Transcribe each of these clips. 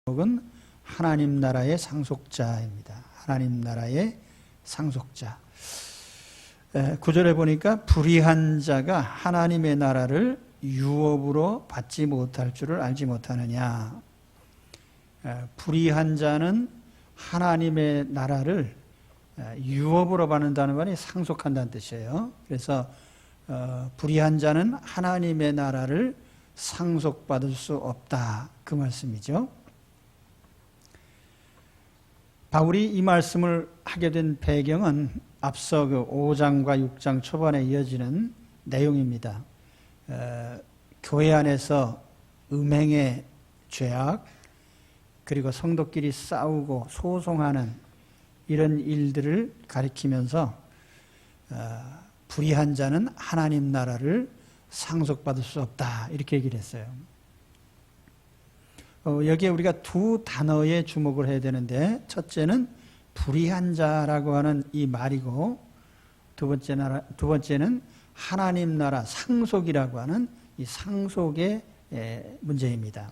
제목은 하나님 나라의 상속자입니다. 하나님 나라의 상속자. 9절에 보니까 불의한 자가 하나님의 나라를 유업으로 받지 못할 줄을 알지 못하느냐. 불의한 자는 하나님의 나라를 유업으로 받는다는 말이 상속한다는 뜻이에요. 그래서 불의한 자는 하나님의 나라를 상속받을 수 없다, 그 말씀이죠. 바울이 이 말씀을 하게 된 배경은 앞서 그 5장과 6장 초반에 이어지는 내용입니다. 교회 안에서 음행의 죄악, 그리고 성도끼리 싸우고 소송하는 이런 일들을 가리키면서 불의한 자는 하나님 나라를 상속받을 수 없다, 이렇게 얘기를 했어요. 여기에 우리가 두 단어에 주목을 해야 되는데, 첫째는 불의한 자라고 하는 이 말이고, 두 번째는 하나님 나라 상속이라고 하는 이 상속의 문제입니다.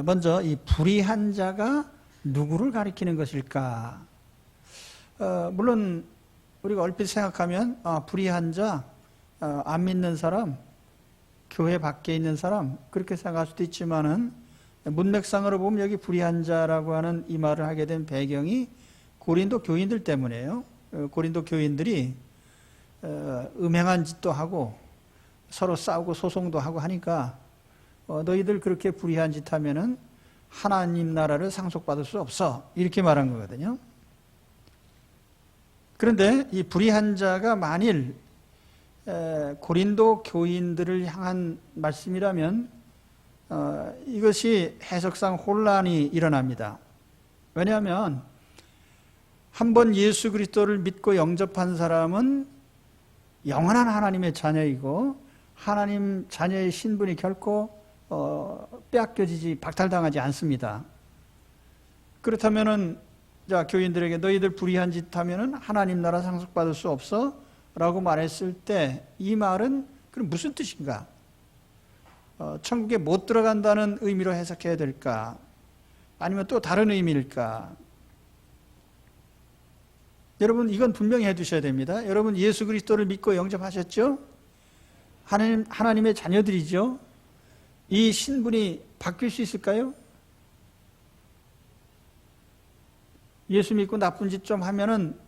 먼저 이 불의한 자가 누구를 가리키는 것일까? 물론 우리가 얼핏 생각하면 불의한 자, 안 믿는 사람, 교회 밖에 있는 사람, 그렇게 생각할 수도 있지만은 문맥상으로 보면 여기 불의한 자라고 하는 이 말을 하게 된 배경이 고린도 교인들 때문이에요. 고린도 교인들이 음행한 짓도 하고 서로 싸우고 소송도 하고 하니까 너희들 그렇게 불의한 짓 하면은 하나님 나라를 상속받을 수 없어, 이렇게 말한 거거든요. 그런데 이 불의한 자가 만일 고린도 교인들을 향한 말씀이라면 이것이 해석상 혼란이 일어납니다. 왜냐하면 한번 예수 그리스도를 믿고 영접한 사람은 영원한 하나님의 자녀이고, 하나님 자녀의 신분이 결코 빼앗겨지지, 박탈당하지 않습니다. 그렇다면은 자, 교인들에게 너희들 불의한 짓 하면은 하나님 나라 상속받을 수 없어? 라고 말했을 때 이 말은 그럼 무슨 뜻인가? 천국에 못 들어간다는 의미로 해석해야 될까? 아니면 또 다른 의미일까? 여러분, 이건 분명히 해두셔야 됩니다. 여러분, 예수 그리스도를 믿고 영접하셨죠? 하나님의 자녀들이죠? 이 신분이 바뀔 수 있을까요? 예수 믿고 나쁜 짓 좀 하면은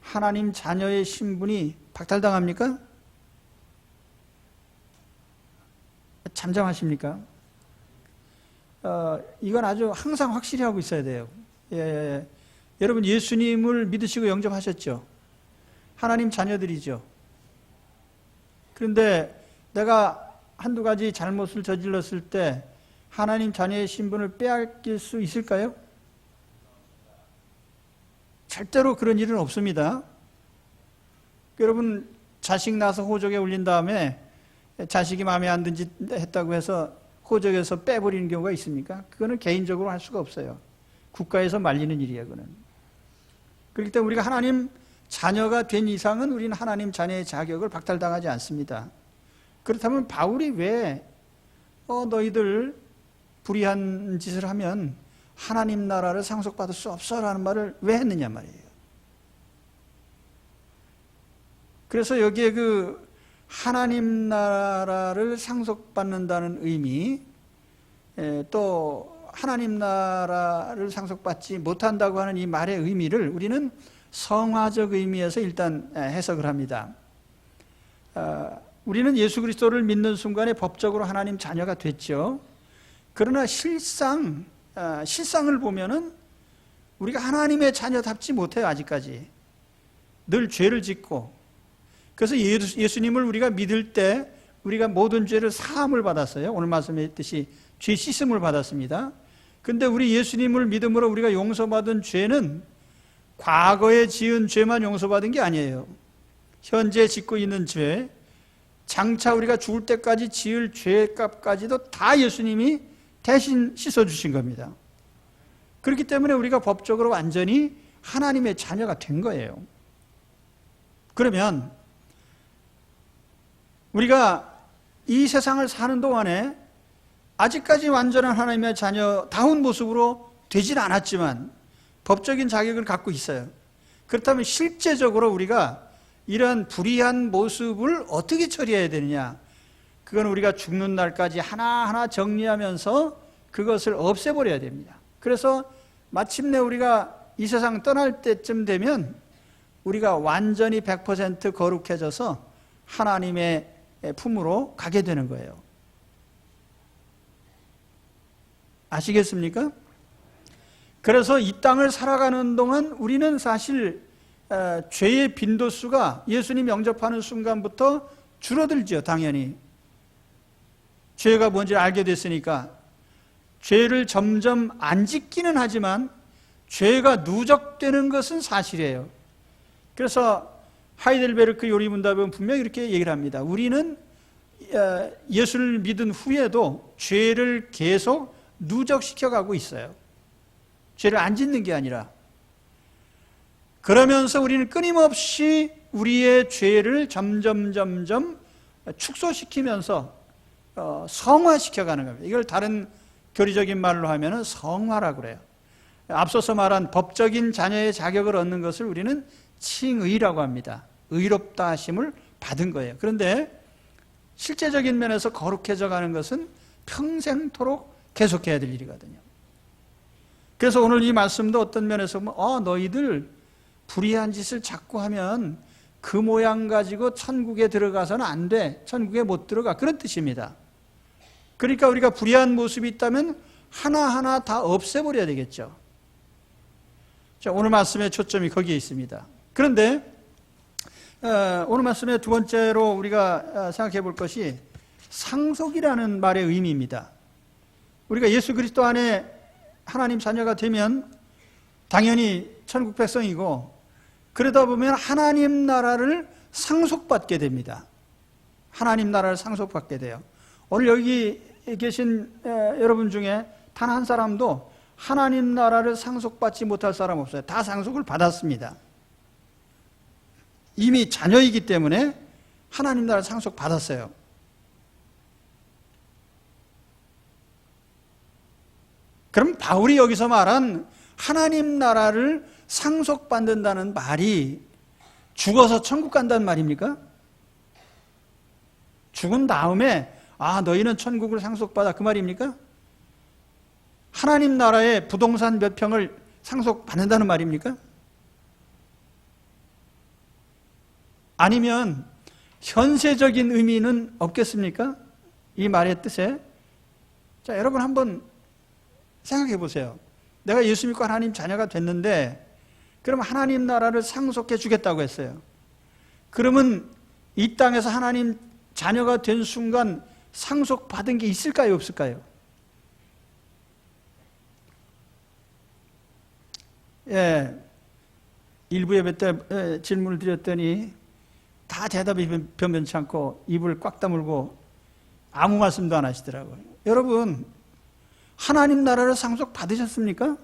하나님 자녀의 신분이 박탈당합니까? 잠잠하십니까? 이건 아주 항상 확실히 하고 있어야 돼요. 여러분, 예수님을 믿으시고 영접하셨죠? 하나님 자녀들이죠? 그런데 내가 한두 가지 잘못을 저질렀을 때 하나님 자녀의 신분을 빼앗길 수 있을까요? 절대로 그런 일은 없습니다. 여러분, 자식 낳아서 호적에 올린 다음에 자식이 마음에 안 든 짓 했다고 해서 호적에서 빼버리는 경우가 있습니까? 그거는 개인적으로 할 수가 없어요. 국가에서 말리는 일이에요, 그거는. 그렇기 때문에 우리가 하나님 자녀가 된 이상은 우리는 하나님 자녀의 자격을 박탈당하지 않습니다. 그렇다면 바울이 왜 너희들 불의한 짓을 하면 하나님 나라를 상속받을 수 없어라는 말을 왜 했느냐 말이에요. 그래서 여기에 그 하나님 나라를 상속받는다는 의미, 또 하나님 나라를 상속받지 못한다고 하는 이 말의 의미를 우리는 성화적 의미에서 일단 해석을 합니다. 우리는 예수 그리스도를 믿는 순간에 법적으로 하나님 자녀가 됐죠. 그러나 실상을 보면은 우리가 하나님의 자녀답지 못해요, 아직까지. 늘 죄를 짓고. 그래서 예수님을 우리가 믿을 때 우리가 모든 죄를 사함을 받았어요. 오늘 말씀했듯이 죄 씻음을 받았습니다. 근데 우리 예수님을 믿음으로 우리가 용서받은 죄는 과거에 지은 죄만 용서받은 게 아니에요. 현재 짓고 있는 죄, 장차 우리가 죽을 때까지 지을 죄값까지도 다 예수님이 대신 씻어주신 겁니다. 그렇기 때문에 우리가 법적으로 완전히 하나님의 자녀가 된 거예요. 그러면 우리가 이 세상을 사는 동안에 아직까지 완전한 하나님의 자녀다운 모습으로 되진 않았지만 법적인 자격을 갖고 있어요. 그렇다면 실제적으로 우리가 이런 불의한 모습을 어떻게 처리해야 되느냐? 그건 우리가 죽는 날까지 하나하나 정리하면서 그것을 없애버려야 됩니다. 그래서 마침내 우리가 이 세상 떠날 때쯤 되면 우리가 완전히 100% 거룩해져서 하나님의 품으로 가게 되는 거예요. 아시겠습니까? 그래서 이 땅을 살아가는 동안 우리는 사실 죄의 빈도수가 예수님 영접하는 순간부터 줄어들죠. 당연히 죄가 뭔지 알게 됐으니까. 죄를 점점 안 짓기는 하지만 죄가 누적되는 것은 사실이에요. 그래서 하이델베르크 요리문답은 분명히 이렇게 얘기를 합니다. 우리는 예수를 믿은 후에도 죄를 계속 누적시켜가고 있어요. 죄를 안 짓는 게 아니라. 그러면서 우리는 끊임없이 우리의 죄를 점점 축소시키면서 성화시켜가는 겁니다. 이걸 다른 교리적인 말로 하면 성화라고 그래요. 앞서서 말한 법적인 자녀의 자격을 얻는 것을 우리는 칭의라고 합니다. 의롭다 하심을 받은 거예요. 그런데 실제적인 면에서 거룩해져 가는 것은 평생토록 계속해야 될 일이거든요. 그래서 오늘 이 말씀도 어떤 면에서 보면 너희들 불의한 짓을 자꾸 하면 그 모양 가지고 천국에 들어가서는 안 돼. 천국에 못 들어가. 그런 뜻입니다. 그러니까 우리가 불의한 모습이 있다면 하나하나 다 없애버려야 되겠죠. 자, 오늘 말씀의 초점이 거기에 있습니다. 그런데 오늘 말씀의 두 번째로 우리가 생각해 볼 것이 상속이라는 말의 의미입니다. 우리가 예수 그리스도 안에 하나님 자녀가 되면 당연히 천국 백성이고, 그러다 보면 하나님 나라를 상속받게 됩니다. 하나님 나라를 상속받게 돼요. 오늘 여기 계신 여러분 중에 단 한 사람도 하나님 나라를 상속받지 못할 사람 없어요. 다 상속을 받았습니다. 이미 자녀이기 때문에 하나님 나라를 상속받았어요. 그럼 바울이 여기서 말한 하나님 나라를 상속받는다는 말이 죽어서 천국 간다는 말입니까? 죽은 다음에 너희는 천국을 상속받아, 그 말입니까? 하나님 나라의 부동산 몇 평을 상속받는다는 말입니까? 아니면 현세적인 의미는 없겠습니까? 이 말의 뜻에. 자, 여러분 한번 생각해 보세요. 내가 예수 믿고 하나님 자녀가 됐는데, 그럼 하나님 나라를 상속해 주겠다고 했어요. 그러면 이 땅에서 하나님 자녀가 된 순간 상속받은 게 있을까요, 없을까요? 일부 예배 때 질문을 드렸더니 다 대답이 변변치 않고 입을 꽉 다물고 아무 말씀도 안 하시더라고요. 여러분, 하나님 나라를 상속받으셨습니까?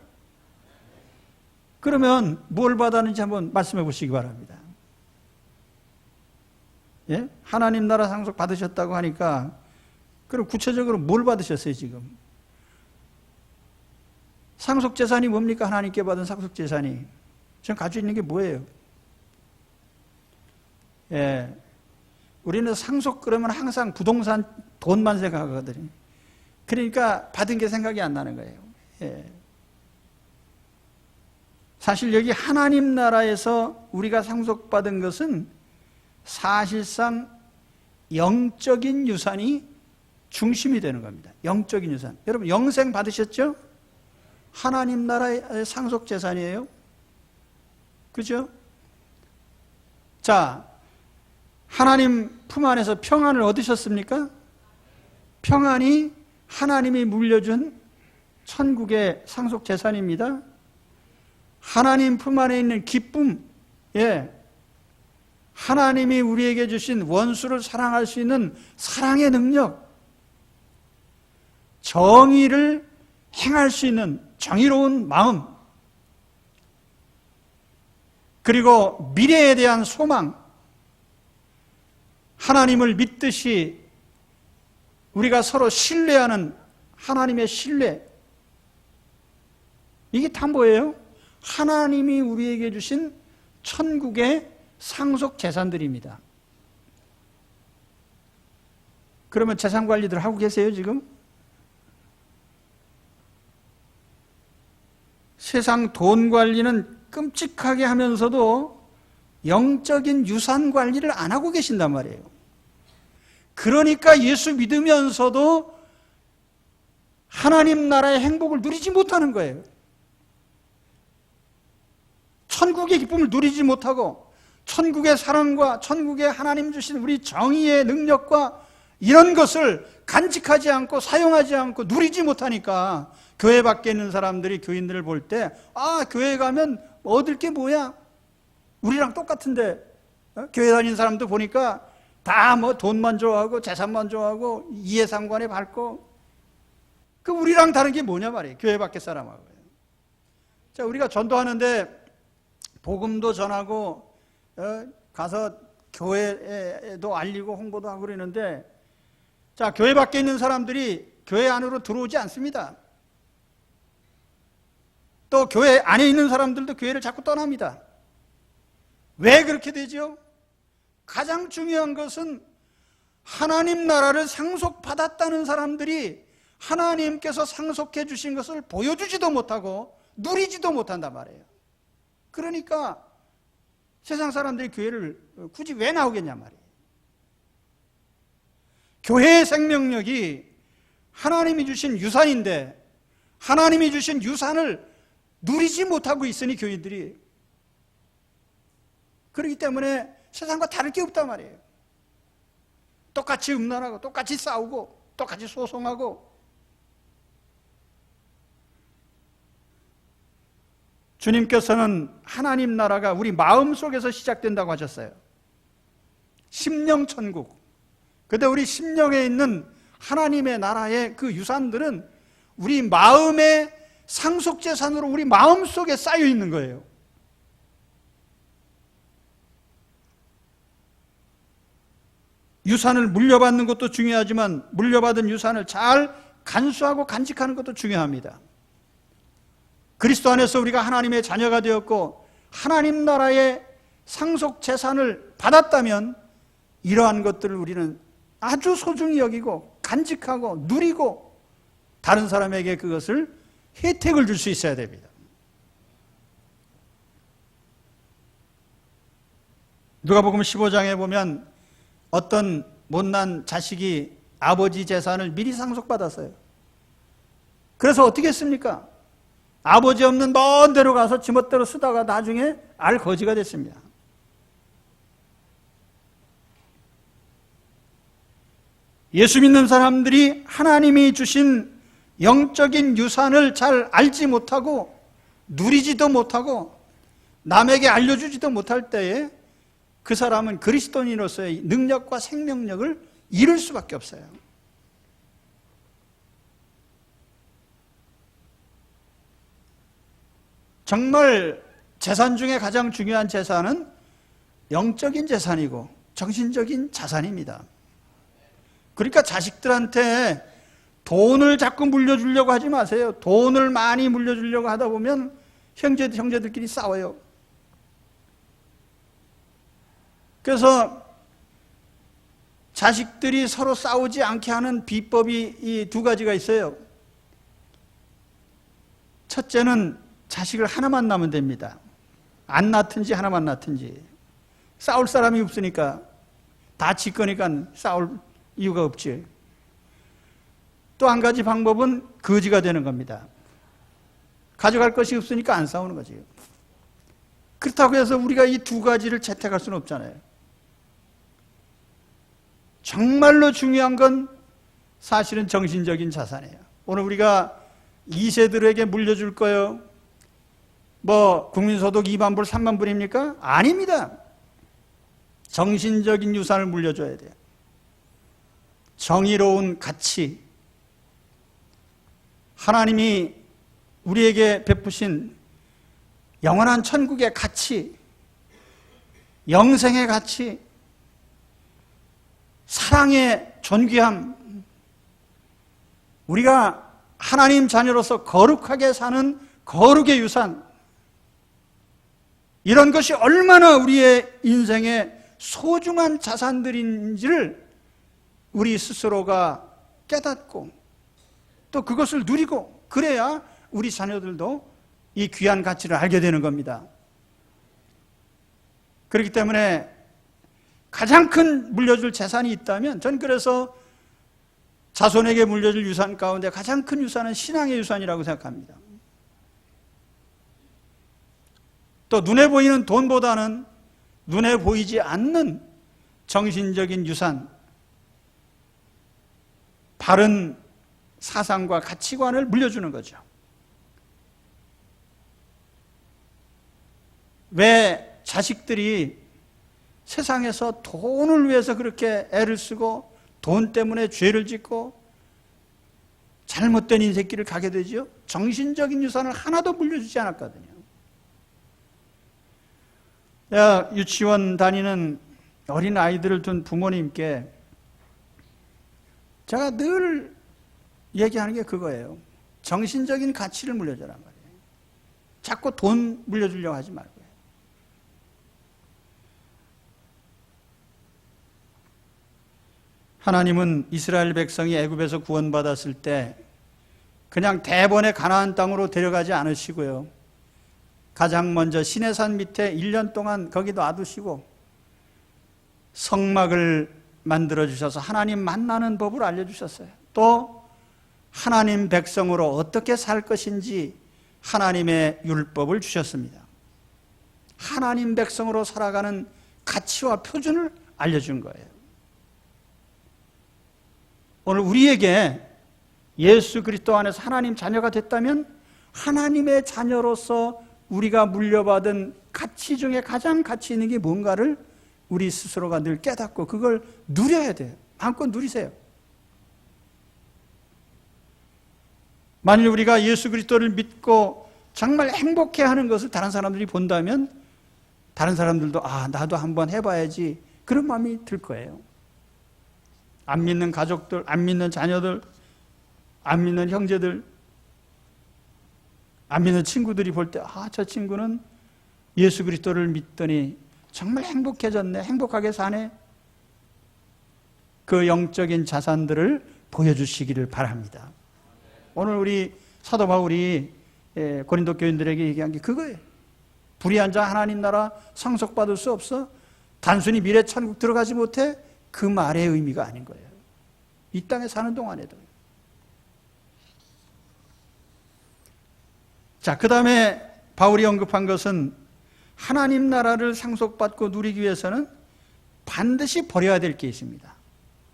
그러면 뭘 받았는지 한번 말씀해 보시기 바랍니다. 하나님 나라 상속받으셨다고 하니까, 그럼 구체적으로 뭘 받으셨어요, 지금? 상속재산이 뭡니까? 하나님께 받은 상속재산이. 지금 가지고 있는 게 뭐예요? 우리는 상속 그러면 항상 부동산 돈만 생각하거든요. 그러니까 받은 게 생각이 안 나는 거예요. 사실 여기 하나님 나라에서 우리가 상속받은 것은 사실상 영적인 유산이 중심이 되는 겁니다. 영적인 유산. 여러분 영생 받으셨죠? 하나님 나라의 상속 재산이에요. 그죠? 자, 하나님 품 안에서 평안을 얻으셨습니까? 평안이 하나님이 물려준 천국의 상속 재산입니다. 하나님 품 안에 있는 기쁨, 하나님이 우리에게 주신 원수를 사랑할 수 있는 사랑의 능력, 정의를 행할 수 있는 정의로운 마음, 그리고 미래에 대한 소망, 하나님을 믿듯이 우리가 서로 신뢰하는 하나님의 신뢰, 이게 다 뭐예요? 하나님이 우리에게 주신 천국의 상속 재산들입니다. 그러면 재산 관리들 하고 계세요, 지금? 세상 돈 관리는 끔찍하게 하면서도 영적인 유산 관리를 안 하고 계신단 말이에요. 그러니까 예수 믿으면서도 하나님 나라의 행복을 누리지 못하는 거예요. 천국의 기쁨을 누리지 못하고 천국의 사랑과 천국의 하나님 주신 우리 정의의 능력과 이런 것을 간직하지 않고 사용하지 않고 누리지 못하니까 교회 밖에 있는 사람들이 교인들을 볼 때 교회 가면 얻을 게 뭐야? 우리랑 똑같은데 교회 다니는 사람도 보니까 다 뭐 돈만 좋아하고 재산만 좋아하고 이해상관에 밟고 그 우리랑 다른 게 뭐냐 말이에요. 교회 밖에 사람하고. 자, 우리가 전도하는데 복음도 전하고 가서 교회에도 알리고 홍보도 하고 그러는데 자, 교회 밖에 있는 사람들이 교회 안으로 들어오지 않습니다. 또 교회 안에 있는 사람들도 교회를 자꾸 떠납니다. 왜 그렇게 되죠? 가장 중요한 것은 하나님 나라를 상속받았다는 사람들이 하나님께서 상속해 주신 것을 보여주지도 못하고 누리지도 못한단 말이에요. 그러니까 세상 사람들이 교회를 굳이 왜 나오겠냐 말이에요. 교회의 생명력이 하나님이 주신 유산인데 하나님이 주신 유산을 누리지 못하고 있으니 교인들이 그렇기 때문에 세상과 다를 게 없단 말이에요. 똑같이 음란하고 똑같이 싸우고 똑같이 소송하고 주님께서는 하나님 나라가 우리 마음속에서 시작된다고 하셨어요. 심령천국. 근데 우리 심령에 있는 하나님의 나라의 그 유산들은 우리 마음의 상속재산으로 우리 마음속에 쌓여 있는 거예요. 유산을 물려받는 것도 중요하지만 물려받은 유산을 잘 간수하고 간직하는 것도 중요합니다. 그리스도 안에서 우리가 하나님의 자녀가 되었고 하나님 나라의 상속재산을 받았다면 이러한 것들을 우리는 아주 소중히 여기고 간직하고 누리고 다른 사람에게 그것을 혜택을 줄 수 있어야 됩니다. 누가복음 15장에 보면 어떤 못난 자식이 아버지 재산을 미리 상속받았어요. 그래서 어떻게 했습니까? 아버지 없는 먼 데로 가서 지멋대로 쓰다가 나중에 알거지가 됐습니다. 예수 믿는 사람들이 하나님이 주신 영적인 유산을 잘 알지 못하고 누리지도 못하고 남에게 알려주지도 못할 때에 그 사람은 그리스도인으로서의 능력과 생명력을 잃을 수밖에 없어요. 정말 재산 중에 가장 중요한 재산은 영적인 재산이고 정신적인 자산입니다. 그러니까 자식들한테 돈을 자꾸 물려주려고 하지 마세요. 돈을 많이 물려주려고 하다 보면 형제들끼리 싸워요. 그래서 자식들이 서로 싸우지 않게 하는 비법이 이 두 가지가 있어요. 첫째는 자식을 하나만 낳으면 됩니다. 안 낳든지 하나만 낳든지. 싸울 사람이 없으니까 다 지 거니까 싸울 이유가 없지. 또 한 가지 방법은 거지가 되는 겁니다. 가져갈 것이 없으니까 안 싸우는 거지. 그렇다고 해서 우리가 이 두 가지를 채택할 수는 없잖아요. 정말로 중요한 건 사실은 정신적인 자산이에요. 오늘 우리가 2세들에게 물려줄 거예요. 뭐 국민소득 2만 불, 3만 불입니까? 아닙니다. 정신적인 유산을 물려줘야 돼요. 정의로운 가치, 하나님이 우리에게 베푸신 영원한 천국의 가치, 영생의 가치, 사랑의 존귀함, 우리가 하나님 자녀로서 거룩하게 사는 거룩의 유산, 이런 것이 얼마나 우리의 인생의 소중한 자산들인지를 우리 스스로가 깨닫고 또 그것을 누리고, 그래야 우리 자녀들도 이 귀한 가치를 알게 되는 겁니다. 그렇기 때문에 가장 큰 물려줄 재산이 있다면, 전 그래서 자손에게 물려줄 유산 가운데 가장 큰 유산은 신앙의 유산이라고 생각합니다. 또 눈에 보이는 돈보다는 눈에 보이지 않는 정신적인 유산, 바른 사상과 가치관을 물려주는 거죠. 왜 자식들이 세상에서 돈을 위해서 그렇게 애를 쓰고 돈 때문에 죄를 짓고 잘못된 인생길을 가게 되죠? 정신적인 유산을 하나도 물려주지 않았거든요. 유치원 다니는 어린 아이들을 둔 부모님께 제가 늘 얘기하는 게 그거예요. 정신적인 가치를 물려주란 말이에요. 자꾸 돈 물려주려고 하지 말고요. 하나님은 이스라엘 백성이 애굽에서 구원받았을 때 그냥 대번에 가나안 땅으로 데려가지 않으시고요. 가장 먼저 시내산 밑에 1년 동안 거기 놔두시고 성막을 만들어 주셔서 하나님 만나는 법을 알려주셨어요. 또 하나님 백성으로 어떻게 살 것인지 하나님의 율법을 주셨습니다. 하나님 백성으로 살아가는 가치와 표준을 알려준 거예요. 오늘 우리에게 예수 그리스도 안에서 하나님 자녀가 됐다면 하나님의 자녀로서 우리가 물려받은 가치 중에 가장 가치 있는 게 뭔가를 우리 스스로가 늘 깨닫고 그걸 누려야 돼요. 마음껏 누리세요. 만일 우리가 예수 그리스도를 믿고 정말 행복해하는 것을 다른 사람들이 본다면 다른 사람들도 나도 한번 해봐야지, 그런 마음이 들 거예요. 안 믿는 가족들, 안 믿는 자녀들, 안 믿는 형제들, 안 믿는 친구들이 볼 때 저 친구는 예수 그리스도를 믿더니 정말 행복해졌네, 행복하게 사네. 그 영적인 자산들을 보여주시기를 바랍니다. 오늘 우리 사도 바울이 고린도 교인들에게 얘기한 게 그거예요. 불의한 자 하나님 나라 상속받을 수 없어? 단순히 미래 천국 들어가지 못해? 그 말의 의미가 아닌 거예요. 이 땅에 사는 동안에도. 자, 그 다음에 바울이 언급한 것은 하나님 나라를 상속받고 누리기 위해서는 반드시 버려야 될 게 있습니다.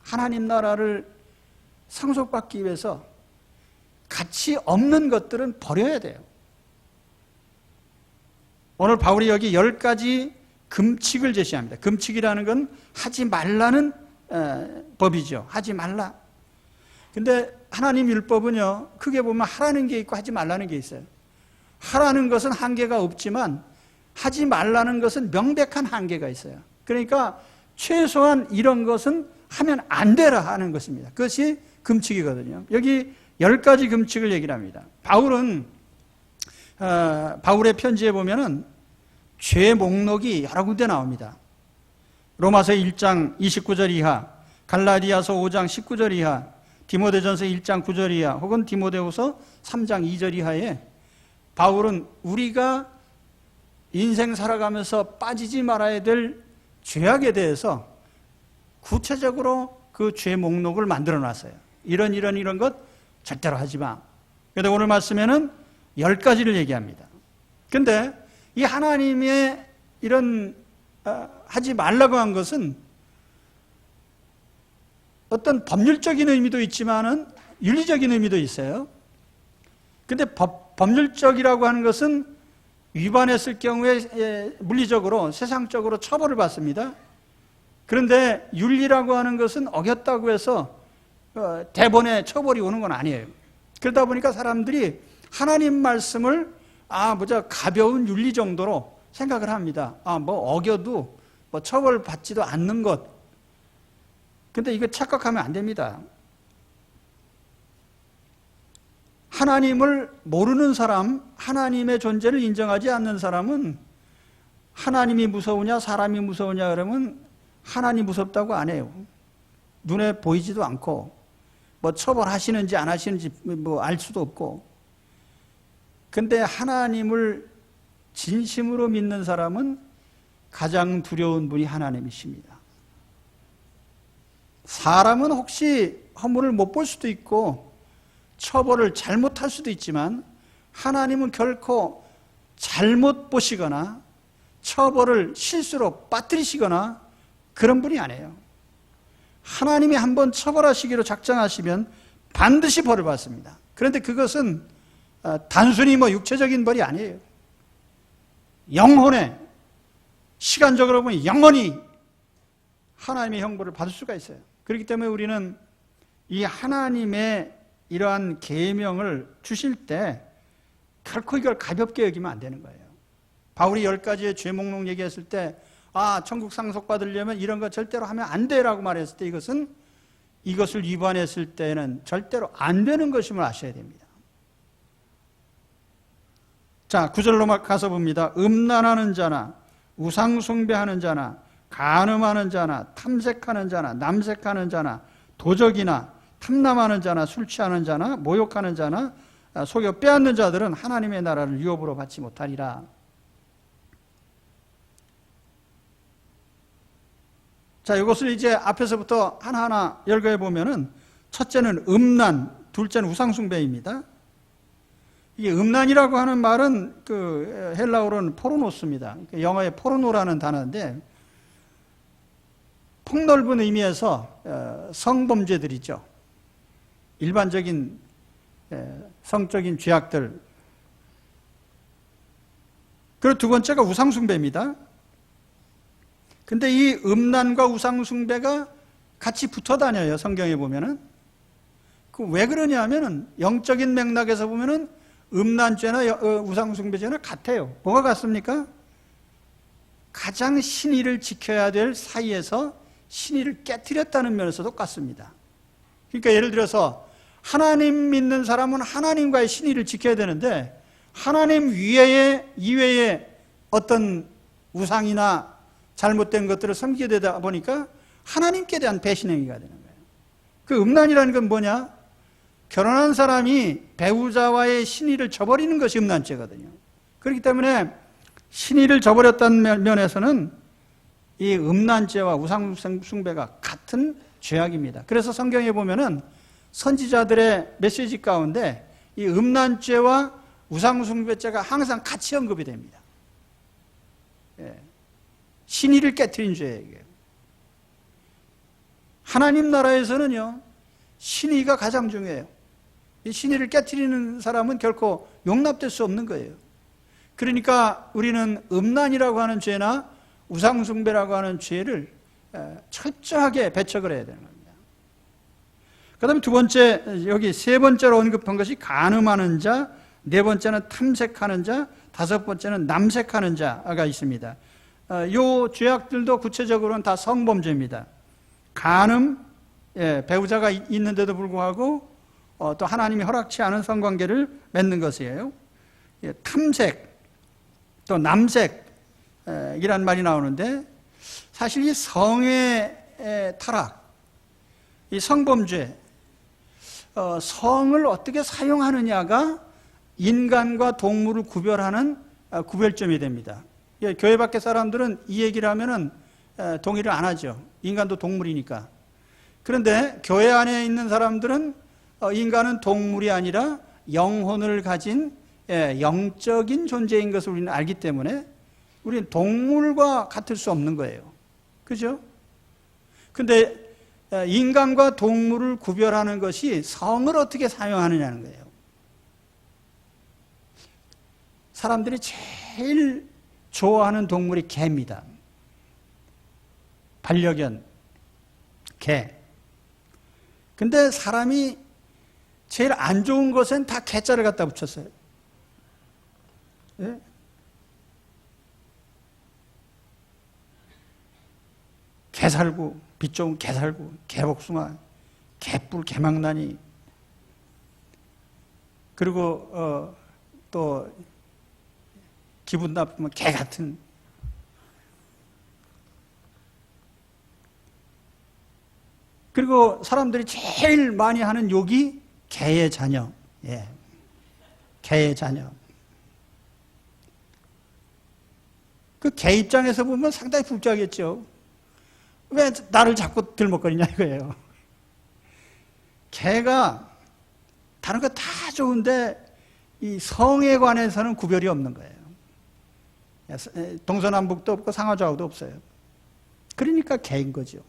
하나님 나라를 상속받기 위해서 가치 없는 것들은 버려야 돼요. 오늘 바울이 여기 10가지 금칙을 제시합니다. 금칙이라는 건 하지 말라는 법이죠. 하지 말라. 근데 하나님 율법은요, 크게 보면 하라는 게 있고 하지 말라는 게 있어요. 하라는 것은 한계가 없지만 하지 말라는 것은 명백한 한계가 있어요. 그러니까 최소한 이런 것은 하면 안 되라 하는 것입니다. 그것이 금칙이거든요. 여기 10가지 금칙을 얘기를 합니다. 바울의 편지에 보면은 죄 목록이 여러 군데 나옵니다. 로마서 1장 29절 이하, 갈라디아서 5장 19절 이하, 디모데전서 1장 9절 이하, 혹은 디모데후서 3장 2절 이하에 바울은 우리가 인생 살아가면서 빠지지 말아야 될 죄악에 대해서 구체적으로 그 죄 목록을 만들어 놨어요. 이런 것 절대로 하지 마. 그런데 오늘 말씀에는 10가지를 얘기합니다. 근데 이 하나님의 이런 하지 말라고 한 것은 어떤 법률적인 의미도 있지만은 윤리적인 의미도 있어요. 근데 법률적이라고 하는 것은 위반했을 경우에 물리적으로, 세상적으로 처벌을 받습니다. 그런데 윤리라고 하는 것은 어겼다고 해서 대번에 처벌이 오는 건 아니에요. 그러다 보니까 사람들이 하나님 말씀을 가벼운 윤리 정도로 생각을 합니다. 어겨도 처벌받지도 않는 것. 근데 이거 착각하면 안 됩니다. 하나님을 모르는 사람, 하나님의 존재를 인정하지 않는 사람은 하나님이 무서우냐 사람이 무서우냐 그러면 하나님 무섭다고 안 해요. 눈에 보이지도 않고 뭐 처벌하시는지 안 하시는지 뭐 알 수도 없고. 근데 하나님을 진심으로 믿는 사람은 가장 두려운 분이 하나님이십니다. 사람은 혹시 허물을 못 볼 수도 있고 처벌을 잘못할 수도 있지만 하나님은 결코 잘못 보시거나 처벌을 실수로 빠뜨리시거나 그런 분이 아니에요. 하나님이 한번 처벌하시기로 작정하시면 반드시 벌을 받습니다. 그런데 그것은 단순히 뭐 육체적인 벌이 아니에요. 영혼에, 시간적으로 보면 영원히 하나님의 형벌을 받을 수가 있어요. 그렇기 때문에 우리는 이 하나님의 이러한 계명을 주실 때 결코 이걸 가볍게 여기면 안 되는 거예요. 바울이 10가지의 죄 목록 얘기했을 때 천국 상속받으려면 이런 거 절대로 하면 안 돼라고 말했을 때 이것을 위반했을 때는 절대로 안 되는 것임을 아셔야 됩니다. 자, 9절로 가서 봅니다. 음란하는 자나 우상숭배하는 자나 간음하는 자나 탐색하는 자나 남색하는 자나 도적이나 탐남하는 자나 술 취하는 자나 모욕하는 자나 속여 빼앗는 자들은 하나님의 나라를 유업으로 받지 못하리라. 자, 이것을 이제 앞에서부터 하나하나 열거해 보면은 첫째는 음란, 둘째는 우상숭배입니다. 이게 음란이라고 하는 말은 그 헬라어로는 포르노스입니다. 영어의 포르노라는 단어인데 폭넓은 의미에서 성범죄들이죠. 일반적인 성적인 죄악들. 그리고 두 번째가 우상숭배입니다. 근데 이 음란과 우상숭배가 같이 붙어 다녀요, 성경에 보면은. 그 왜 그러냐 하면은 영적인 맥락에서 보면은 음란죄나 우상숭배죄는 같아요. 뭐가 같습니까? 가장 신의를 지켜야 될 사이에서 신의를 깨트렸다는 면에서도 같습니다. 그러니까 예를 들어서 하나님 믿는 사람은 하나님과의 신의를 지켜야 되는데 하나님 이외에 어떤 우상이나 잘못된 것들을 섬기게 되다 보니까 하나님께 대한 배신 행위가 되는 거예요. 그 음란이라는 건 뭐냐? 결혼한 사람이 배우자와의 신의를 저버리는 것이 음란죄거든요. 그렇기 때문에 신의를 저버렸다는 면에서는 이 음란죄와 우상숭배가 같은 죄악입니다. 그래서 성경에 보면은 선지자들의 메시지 가운데 이 음란죄와 우상숭배죄가 항상 같이 언급이 됩니다. 신의를 깨트린 죄예요. 하나님 나라에서는요, 신의가 가장 중요해요. 이 신의를 깨트리는 사람은 결코 용납될 수 없는 거예요. 그러니까 우리는 음란이라고 하는 죄나 우상숭배라고 하는 죄를 철저하게 배척을 해야 되는 겁니다. 그 다음에 두 번째, 여기 세 번째로 언급한 것이 간음하는 자, 네 번째는 탐색하는 자, 다섯 번째는 남색하는 자가 있습니다. 이 죄악들도 구체적으로는 다 성범죄입니다. 간음, 배우자가 있는데도 불구하고 또 하나님이 허락치 않은 성관계를 맺는 것이에요. 탐색, 또 남색이란 말이 나오는데 사실 이 성의 타락, 이 성범죄, 성을 어떻게 사용하느냐가 인간과 동물을 구별하는 구별점이 됩니다. 교회 밖의 사람들은 이 얘기를 하면은 동의를 안 하죠. 인간도 동물이니까. 그런데 교회 안에 있는 사람들은 인간은 동물이 아니라 영혼을 가진 영적인 존재인 것을 우리는 알기 때문에 우리는 동물과 같을 수 없는 거예요. 그죠? 근데 인간과 동물을 구별하는 것이 성을 어떻게 사용하느냐는 거예요. 사람들이 제일 좋아하는 동물이 개입니다. 반려견, 개. 근데 사람이 제일 안 좋은 것엔 다 개자를 갖다 붙였어요. 예? 개살구, 빛 좋은 개살구, 개복숭아, 개뿔, 개망나니. 그리고 또 기분 나쁘면 개 같은. 그리고 사람들이 제일 많이 하는 욕이 개의 자녀. 예. 개의 자녀. 그 개 입장에서 보면 상당히 불쾌하겠죠. 왜 나를 자꾸 들먹거리냐 이거예요. 개가 다른 거 다 좋은데 이 성에 관해서는 구별이 없는 거예요. 동서남북도 없고 상하좌우도 없어요. 그러니까 개인 거죠.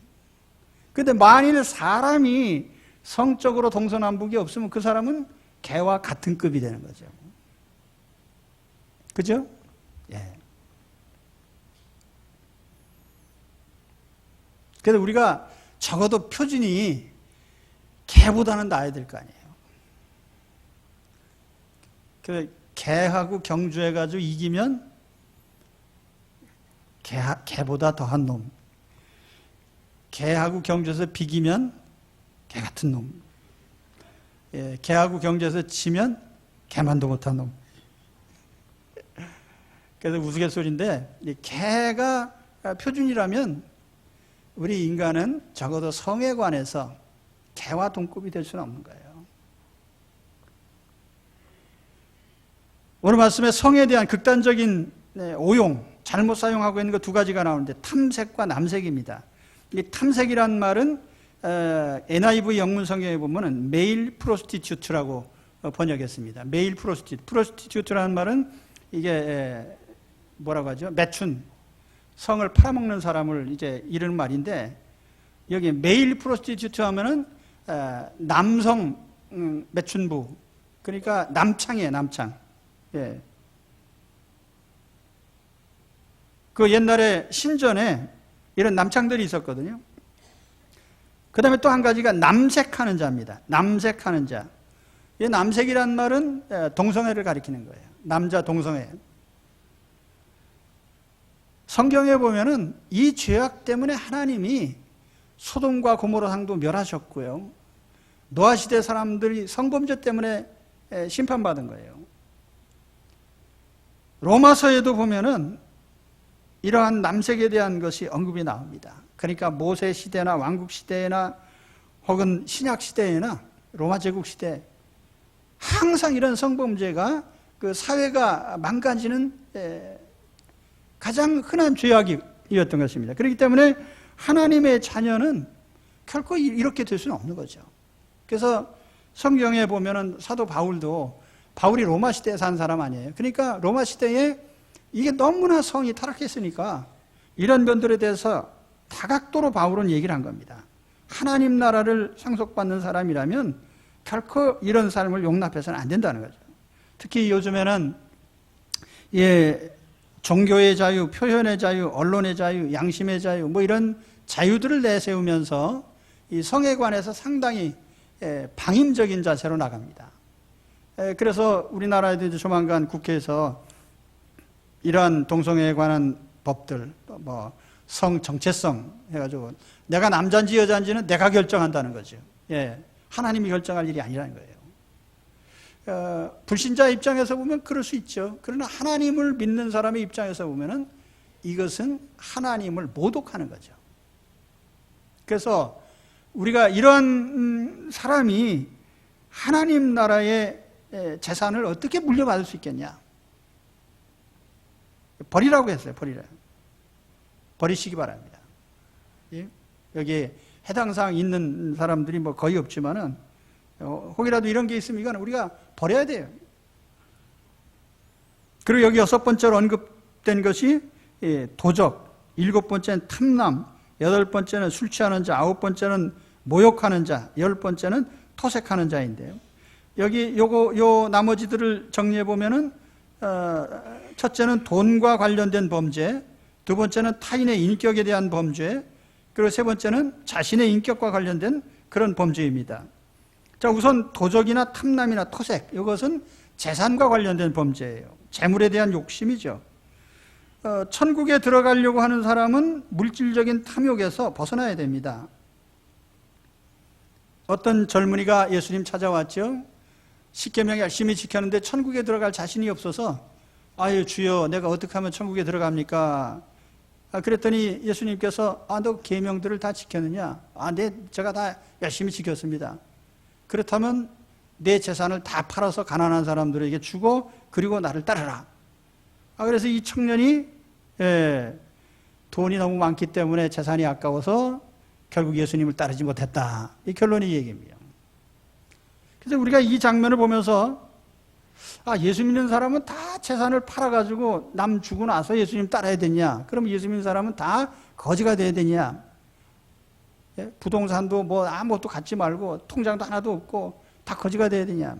그런데 만일 사람이 성적으로 동서남북이 없으면 그 사람은 개와 같은 급이 되는 거죠. 그죠? 예. 그래서 우리가 적어도 표준이 개보다는 나아야 될 거 아니에요. 그래서 개하고 경주해가지고 이기면 개보다 더한 놈. 개하고 경주에서 비기면 개 같은 놈. 예, 개하고 경주에서 지면 개만도 못한 놈. 그래서 우스갯소리인데 개가 표준이라면 우리 인간은 적어도 성에 관해서 개와 동급이 될 수는 없는 거예요. 오늘 말씀에 성에 대한 극단적인 오용, 잘못 사용하고 있는 거 두 가지가 나오는데 탐색과 남색입니다. 이 탐색이란 말은 NIV 영문 성경에 보면은 메일 프로스티튜트라고 번역했습니다. 메일 프로스티튜트라는 말은 이게 뭐라고 하죠? 매춘, 성을 팔아먹는 사람을 이제 이르는 말인데 여기 메일 프로스티튜트 하면은 남성 매춘부, 그러니까 남창이에요, 남창. 예. 그 옛날에 신전에 이런 남창들이 있었거든요. 그 다음에 또 한 가지가 남색하는 자입니다. 남색하는 자. 이 남색이란 말은 동성애를 가리키는 거예요. 남자 동성애. 성경에 보면은 이 죄악 때문에 하나님이 소돔과 고모라 상도 멸하셨고요. 노아 시대 사람들이 성범죄 때문에 심판받은 거예요. 로마서에도 보면은 이러한 남색에 대한 것이 언급이 나옵니다. 그러니까 모세 시대나 왕국 시대나 혹은 신약 시대나 로마 제국 시대 항상 이런 성범죄가 그 사회가 망가지는 가장 흔한 죄악이었던 것입니다. 그렇기 때문에 하나님의 자녀는 결코 이렇게 될 수는 없는 거죠. 그래서 성경에 보면은 사도 바울이 로마 시대에 산 사람 아니에요. 그러니까 로마 시대에 이게 너무나 성이 타락했으니까 이런 면들에 대해서 다각도로 바울은 얘기를 한 겁니다. 하나님 나라를 상속받는 사람이라면 결코 이런 삶을 용납해서는 안 된다는 거죠. 특히 요즘에는 종교의 자유, 표현의 자유, 언론의 자유, 양심의 자유 뭐 이런 자유들을 내세우면서 이 성에 관해서 상당히 방임적인 자세로 나갑니다. 그래서 우리나라에도 이제 조만간 국회에서 이러한 동성애에 관한 법들, 뭐 성 정체성 해가지고 내가 남자인지 여자인지는 내가 결정한다는 거죠. 예, 하나님이 결정할 일이 아니라는 거예요. 불신자 입장에서 보면 그럴 수 있죠. 그러나 하나님을 믿는 사람의 입장에서 보면은 이것은 하나님을 모독하는 거죠. 그래서 우리가 이런 사람이 하나님 나라의 재산을 어떻게 물려받을 수 있겠냐? 버리라고 했어요. 버리시기 바랍니다. 예? 여기 해당 사항 있는 사람들이 뭐 거의 없지만은 혹이라도 이런 게 있으면 이건 우리가 버려야 돼요. 그리고 여기 6번째로 언급된 것이 도적, 7번째는 탐남, 8번째는 술 취하는 자, 9번째는 모욕하는 자, 10번째는 토색하는 자인데요. 여기 요 나머지들을 정리해 보면은 첫째는 돈과 관련된 범죄, 두 번째는 타인의 인격에 대한 범죄, 그리고 세 번째는 자신의 인격과 관련된 그런 범죄입니다. 자, 우선 도적이나 탐남이나 토색, 이것은 재산과 관련된 범죄예요. 재물에 대한 욕심이죠. 천국에 들어가려고 하는 사람은 물질적인 탐욕에서 벗어나야 됩니다. 어떤 젊은이가 예수님 찾아왔죠. 십계명 열심히 지켰는데 천국에 들어갈 자신이 없어서 아유 주여 내가 어떻게 하면 천국에 들어갑니까? 그랬더니 예수님께서 너 계명들을 다 지켰느냐? 네 제가 다 열심히 지켰습니다. 그렇다면 내 재산을 다 팔아서 가난한 사람들에게 주고 그리고 나를 따르라. 그래서 이 청년이 돈이 너무 많기 때문에 재산이 아까워서 결국 예수님을 따르지 못했다. 이 결론이 이 얘기입니다. 그래서 우리가 이 장면을 보면서 예수 믿는 사람은 다 재산을 팔아가지고 남 주고 나서 예수님 따라야 되냐? 그럼 예수 믿는 사람은 다 거지가 돼야 되냐? 부동산도 뭐 아무것도 갖지 말고 통장도 하나도 없고 다 거지가 돼야 되냐?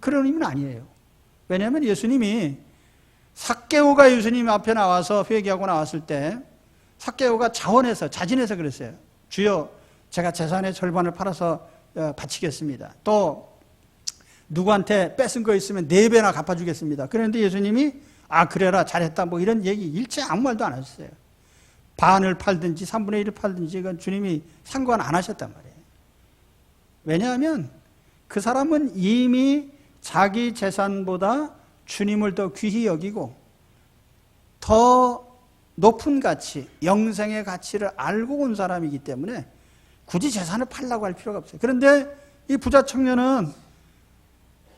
그런 의미는 아니에요. 왜냐하면 예수님이 삭개오가 예수님 앞에 나와서 회개하고 나왔을 때 삭개오가 자진해서 그랬어요. 주여 제가 재산의 절반을 팔아서 바치겠습니다. 또 누구한테 뺏은 거 있으면 4배나 갚아주겠습니다. 그런데 예수님이 그래라 잘했다 뭐 이런 얘기 일체 아무 말도 안 하셨어요. 반을 팔든지 3분의 1을 팔든지 그건 주님이 상관 안 하셨단 말이에요. 왜냐하면 그 사람은 이미 자기 재산보다 주님을 더 귀히 여기고 더 높은 가치, 영생의 가치를 알고 온 사람이기 때문에 굳이 재산을 팔라고 할 필요가 없어요. 그런데 이 부자 청년은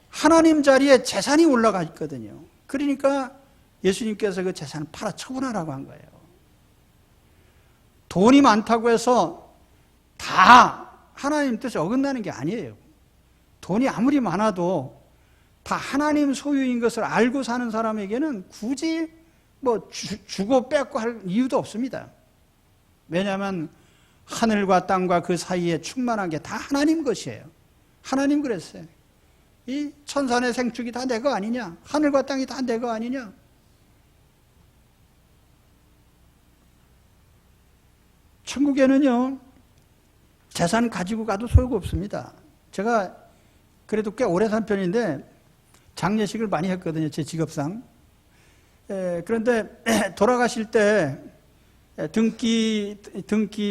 하나님 자리에 재산이 올라가 있거든요. 그러니까 예수님께서 그 재산을 팔아 처분하라고 한 거예요. 돈이 많다고 해서 다 하나님 뜻에 어긋나는 게 아니에요. 돈이 아무리 많아도 다 하나님 소유인 것을 알고 사는 사람에게는 굳이 뭐 주고 뺏고 할 이유도 없습니다. 왜냐하면 하늘과 땅과 그 사이에 충만한 게 다 하나님 것이에요. 하나님 그랬어요. 이 천산의 생축이 다 내 거 아니냐? 하늘과 땅이 다 내 거 아니냐? 천국에는요, 재산 가지고 가도 소용 없습니다. 제가 그래도 꽤 오래 산 편인데 장례식을 많이 했거든요, 제 직업상. 그런데 돌아가실 때 등기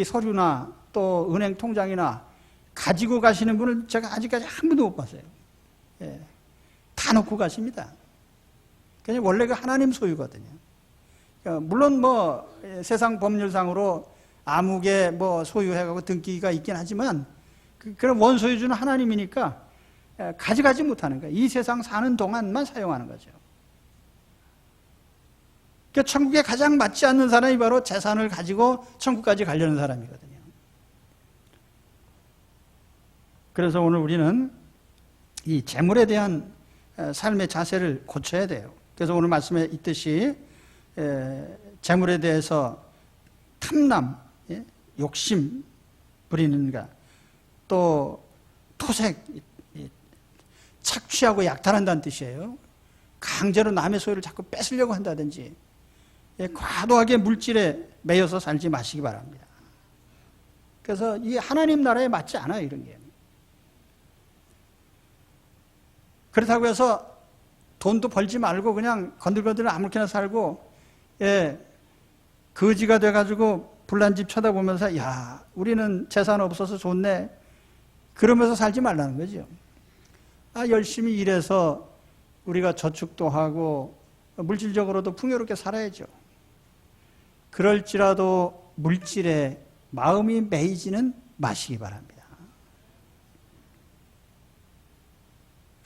서류나 또 은행 통장이나 가지고 가시는 분을 제가 아직까지 한 번도 못 봤어요. 다 놓고 가십니다. 그냥 원래 그 하나님 소유거든요. 물론 뭐 세상 법률상으로 아무개 뭐 소유해가고 등기가 있긴 하지만 그런 원소유주는 하나님이니까 가져가지 못하는 거예요. 이 세상 사는 동안만 사용하는 거죠. 그러니까 천국에 가장 맞지 않는 사람이 바로 재산을 가지고 천국까지 가려는 사람이거든요. 그래서 오늘 우리는 이 재물에 대한 삶의 자세를 고쳐야 돼요. 그래서 오늘 말씀에 있듯이 재물에 대해서 탐남, 욕심 부리는가, 또 토색, 착취하고 약탈한다는 뜻이에요. 강제로 남의 소유를 자꾸 뺏으려고 한다든지 과도하게 물질에 매여서 살지 마시기 바랍니다. 그래서 이 하나님 나라에 맞지 않아요, 이런 게. 그렇다고 해서 돈도 벌지 말고 그냥 건들건들 아무렇게나 살고 거지가 돼가지고 불난 집 쳐다보면서 야 우리는 재산 없어서 좋네 그러면서 살지 말라는 거죠. 열심히 일해서 우리가 저축도 하고 물질적으로도 풍요롭게 살아야죠. 그럴지라도 물질에 마음이 매이지는 마시기 바랍니다.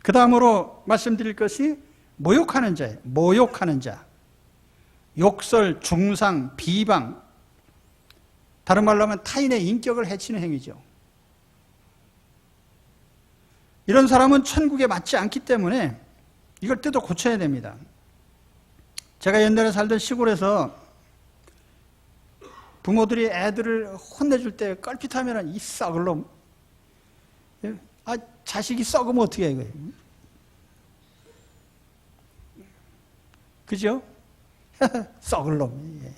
그 다음으로 말씀드릴 것이 모욕하는 자예요. 모욕하는 자. 욕설, 중상, 비방. 다른 말로 하면 타인의 인격을 해치는 행위죠. 이런 사람은 천국에 맞지 않기 때문에 이걸 뜯어 고쳐야 됩니다. 제가 옛날에 살던 시골에서 부모들이 애들을 혼내줄 때 껄핏하면 이 썩을 놈. 자식이 썩으면 어떻게 해, 이거예요? 그죠? 썩을 놈.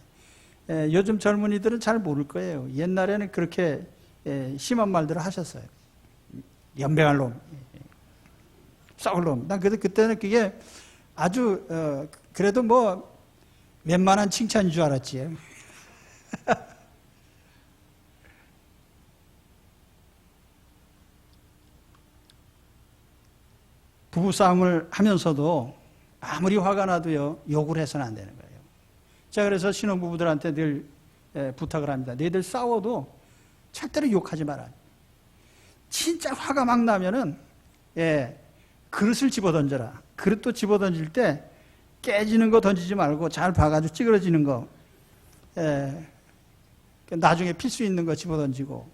요즘 젊은이들은 잘 모를 거예요. 옛날에는 그렇게 심한 말들을 하셨어요. 연병할 놈. 썩을 놈. 난 그때는 그게 아주, 그래도 뭐, 웬만한 칭찬인 줄 알았지. 부부싸움을 하면서도 아무리 화가 나도요, 욕을 해서는 안 되는 거예요. 제가 그래서 신혼부부들한테 늘 부탁을 합니다. 너희들 싸워도 절대로 욕하지 마라. 진짜 화가 막 나면은, 그릇을 집어 던져라. 그릇도 집어 던질 때 깨지는 거 던지지 말고 잘 봐가지고 찌그러지는 거, 나중에 필 수 있는 거 집어 던지고.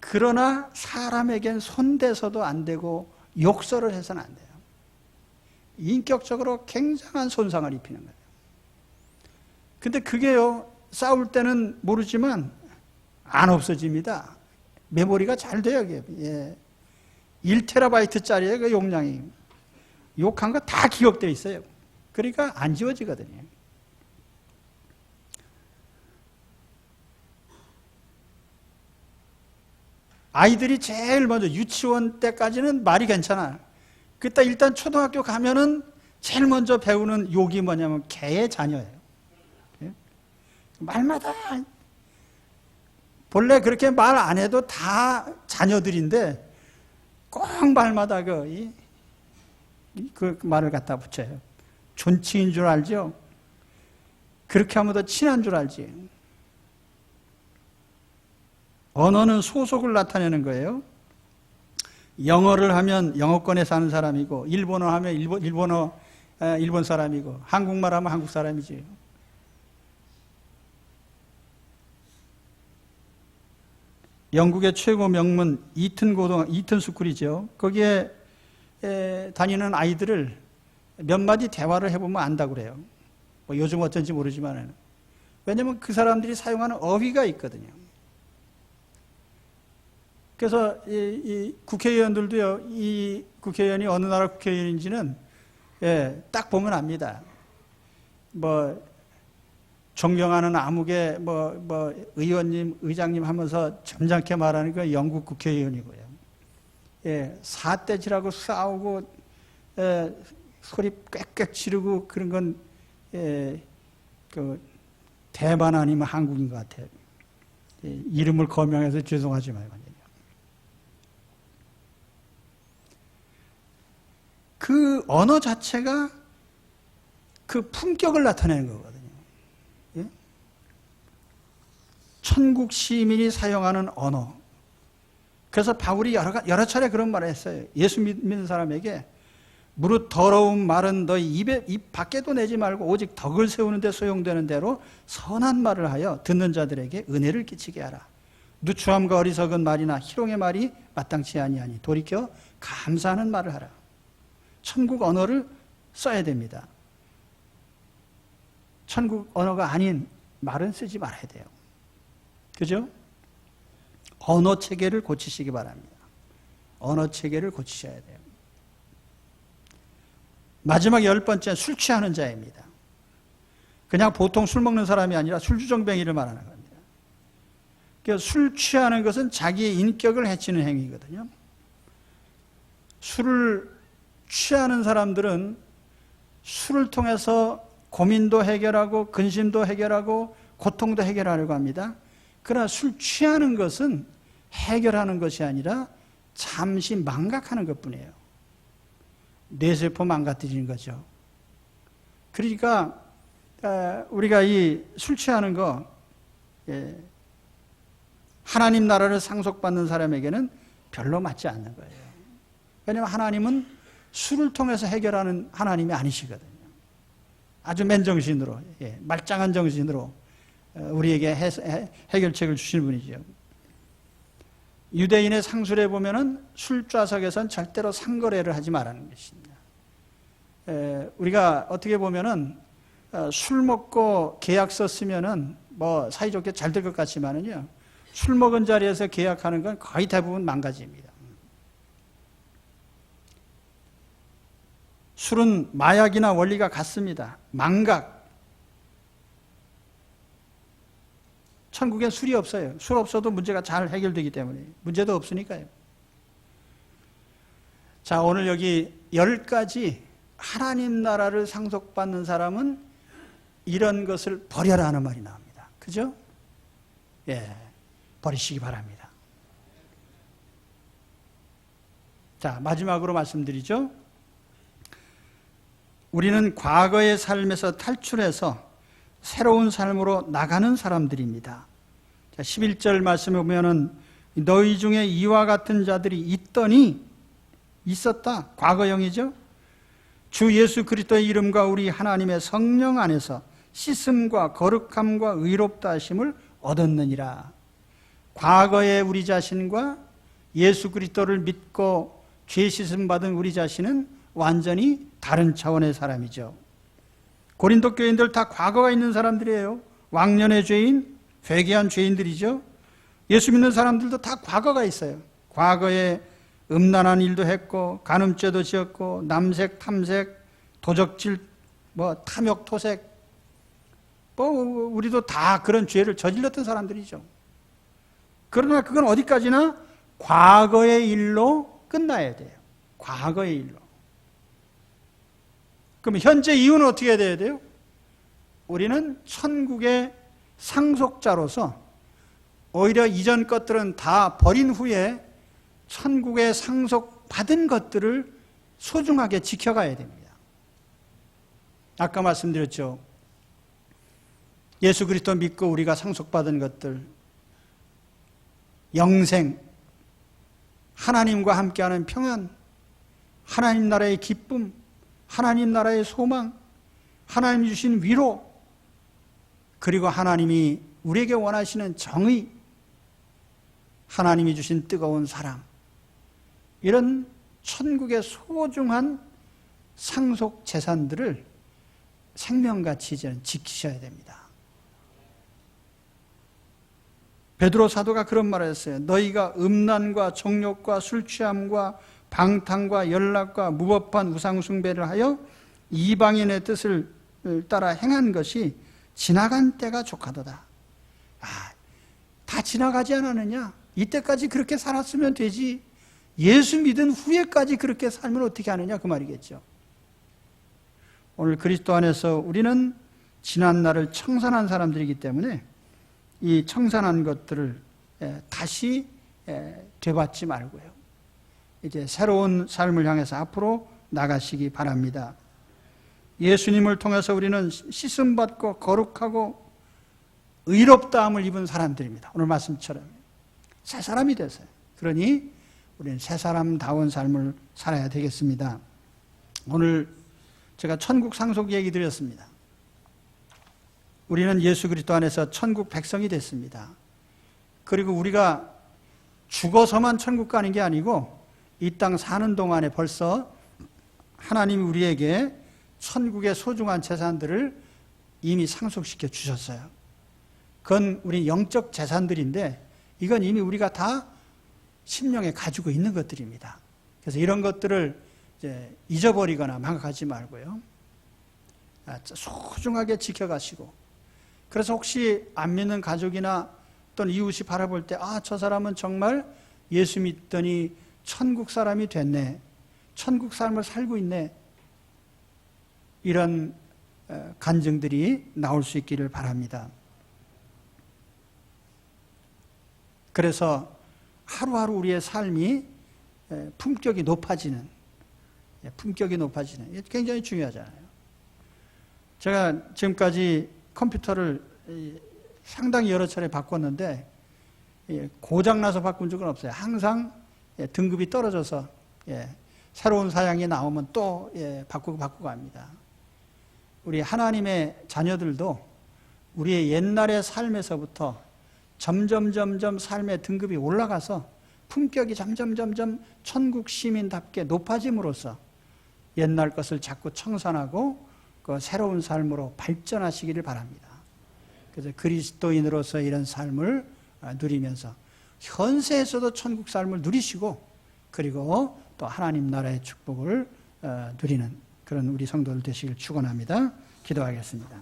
그러나 사람에겐 손대서도 안 되고 욕설을 해서는 안 돼요. 인격적으로 굉장한 손상을 입히는 거예요. 근데 그게요, 싸울 때는 모르지만 안 없어집니다. 메모리가 잘 돼요. 예. 1TB짜리예요, 그 용량이. 욕한 거 다 기억되어 있어요. 그러니까 안 지워지거든요. 아이들이 제일 먼저 유치원 때까지는 말이 괜찮아요. 그때 일단 초등학교 가면은 제일 먼저 배우는 욕이 뭐냐면 개의 자녀예요. 말마다 본래 그렇게 말 안 해도 다 자녀들인데 꼭 말마다 그 말을 갖다 붙여요. 존칭인 줄 알죠? 그렇게 하면 더 친한 줄 알지. 언어는 소속을 나타내는 거예요. 영어를 하면 영어권에 사는 사람이고, 일본어 하면 일본 사람이고, 한국말 하면 한국 사람이지. 영국의 최고 명문 이튼 스쿨이죠. 거기에 다니는 아이들을 몇 마디 대화를 해보면 안다고 그래요. 뭐 요즘 어쩐지 모르지만. 왜냐면 그 사람들이 사용하는 어휘가 있거든요. 그래서 이 국회의원들도요, 이 국회의원이 어느 나라 국회의원인지는 딱 보면 압니다. 뭐 존경하는 아무개 의원님, 의장님 하면서 점잖게 말하는 그 영국 국회의원이고요. 사태질하고 싸우고 소리 꽥꽥 지르고 그런 건 그 대만 아니면 한국인 것 같아요. 이름을 거명해서 죄송하지만 그 언어 자체가 그 품격을 나타내는 거거든요. 천국 시민이 사용하는 언어. 그래서 바울이 여러 차례 그런 말을 했어요. 예수 믿는 사람에게 무릇 더러운 말은 너희 입 밖에도 내지 말고 오직 덕을 세우는 데 소용되는 대로 선한 말을 하여 듣는 자들에게 은혜를 끼치게 하라. 누추함과 어리석은 말이나 희롱의 말이 마땅치 아니하니 돌이켜 감사하는 말을 하라. 천국 언어를 써야 됩니다. 천국 언어가 아닌 말은 쓰지 말아야 돼요. 그죠? 언어 체계를 고치시기 바랍니다. 언어 체계를 고치셔야 돼요. 마지막 10번째, 술 취하는 자입니다. 그냥 보통 술 먹는 사람이 아니라 술주정뱅이를 말하는 겁니다. 그러니까 술 취하는 것은 자기의 인격을 해치는 행위거든요. 술을 취하는 사람들은 술을 통해서 고민도 해결하고 근심도 해결하고 고통도 해결하려고 합니다. 그러나 술 취하는 것은 해결하는 것이 아니라 잠시 망각하는 것뿐이에요. 뇌세포 망가뜨리는 거죠. 그러니까 우리가 이 술 취하는 거 하나님 나라를 상속받는 사람에게는 별로 맞지 않는 거예요. 왜냐하면 하나님은 술을 통해서 해결하는 하나님이 아니시거든요. 아주 맨정신으로, 말짱한 정신으로 우리에게 해결책을 주시는 분이죠. 유대인의 상술에 보면은 술좌석에선 절대로 상거래를 하지 말라는 것입니다. 우리가 어떻게 보면은 술 먹고 계약서 쓰면은 뭐 사이좋게 잘 될 것 같지만은요, 술 먹은 자리에서 계약하는 건 거의 대부분 망가집니다. 술은 마약이나 원리가 같습니다. 망각. 천국엔 술이 없어요. 술 없어도 문제가 잘 해결되기 때문에. 문제도 없으니까요. 자, 오늘 여기 10가지 하나님 나라를 상속받는 사람은 이런 것을 버려라 하는 말이 나옵니다. 그죠? 버리시기 바랍니다. 자, 마지막으로 말씀드리죠. 우리는 과거의 삶에서 탈출해서 새로운 삶으로 나가는 사람들입니다. 11절 말씀에 보면은 너희 중에 이와 같은 자들이 있었다. 과거형이죠. 주 예수 그리스도의 이름과 우리 하나님의 성령 안에서 씻음과 거룩함과 의롭다 하심을 얻었느니라. 과거의 우리 자신과 예수 그리스도를 믿고 죄 씻음 받은 우리 자신은 완전히 다른 차원의 사람이죠. 고린도 교인들 다 과거가 있는 사람들이에요. 왕년의 죄인, 회개한 죄인들이죠. 예수 믿는 사람들도 다 과거가 있어요. 과거에 음란한 일도 했고, 간음죄도 지었고, 남색, 탐색, 도적질, 탐욕, 토색, 우리도 다 그런 죄를 저질렀던 사람들이죠. 그러나 그건 어디까지나 과거의 일로 끝나야 돼요. 과거의 일로. 그럼 현재 이유는 어떻게 돼야 돼요? 우리는 천국의 상속자로서 오히려 이전 것들은 다 버린 후에 천국의 상속받은 것들을 소중하게 지켜가야 됩니다. 아까 말씀드렸죠. 예수 그리스도 믿고 우리가 상속받은 것들, 영생, 하나님과 함께하는 평안, 하나님 나라의 기쁨, 하나님 나라의 소망, 하나님 주신 위로, 그리고 하나님이 우리에게 원하시는 정의, 하나님이 주신 뜨거운 사랑, 이런 천국의 소중한 상속 재산들을 생명같이 이제는 지키셔야 됩니다. 베드로 사도가 그런 말을 했어요. 너희가 음란과 정욕과 술취함과 방탕과 연락과 무법한 우상숭배를 하여 이방인의 뜻을 따라 행한 것이 지나간 때가 족하도다. 다 지나가지 않았느냐? 이때까지 그렇게 살았으면 되지. 예수 믿은 후에까지 그렇게 살면 어떻게 하느냐? 그 말이겠죠. 오늘 그리스도 안에서 우리는 지난 날을 청산한 사람들이기 때문에 이 청산한 것들을 다시 되받지 말고요. 이제 새로운 삶을 향해서 앞으로 나가시기 바랍니다. 예수님을 통해서 우리는 씻음받고 거룩하고 의롭다함을 입은 사람들입니다. 오늘 말씀처럼 새 사람이 되세요. 그러니 우리는 새 사람다운 삶을 살아야 되겠습니다. 오늘 제가 천국 상속 얘기 드렸습니다. 우리는 예수 그리스도 안에서 천국 백성이 됐습니다. 그리고 우리가 죽어서만 천국 가는 게 아니고 이 땅 사는 동안에 벌써 하나님이 우리에게 천국의 소중한 재산들을 이미 상속시켜 주셨어요. 그건 우리 영적 재산들인데 이건 이미 우리가 다 심령에 가지고 있는 것들입니다. 그래서 이런 것들을 이제 잊어버리거나 망각하지 말고요. 소중하게 지켜가시고, 그래서 혹시 안 믿는 가족이나 또는 이웃이 바라볼 때 저 사람은 정말 예수 믿더니 천국 사람이 됐네, 천국 삶을 살고 있네, 이런 간증들이 나올 수 있기를 바랍니다. 그래서 하루하루 우리의 삶이 품격이 높아지는 게 굉장히 중요하잖아요. 제가 지금까지 컴퓨터를 상당히 여러 차례 바꿨는데 고장나서 바꾼 적은 없어요. 항상 등급이 떨어져서 새로운 사양이 나오면 또 바꾸고 합니다. 우리 하나님의 자녀들도 우리의 옛날의 삶에서부터 점점 삶의 등급이 올라가서 품격이 점점 천국 시민답게 높아짐으로써 옛날 것을 자꾸 청산하고 그 새로운 삶으로 발전하시기를 바랍니다. 그래서 그리스도인으로서 이런 삶을 누리면서 현세에서도 천국 삶을 누리시고, 그리고 또 하나님 나라의 축복을 누리는 그런 우리 성도들 되시길 축원합니다. 기도하겠습니다.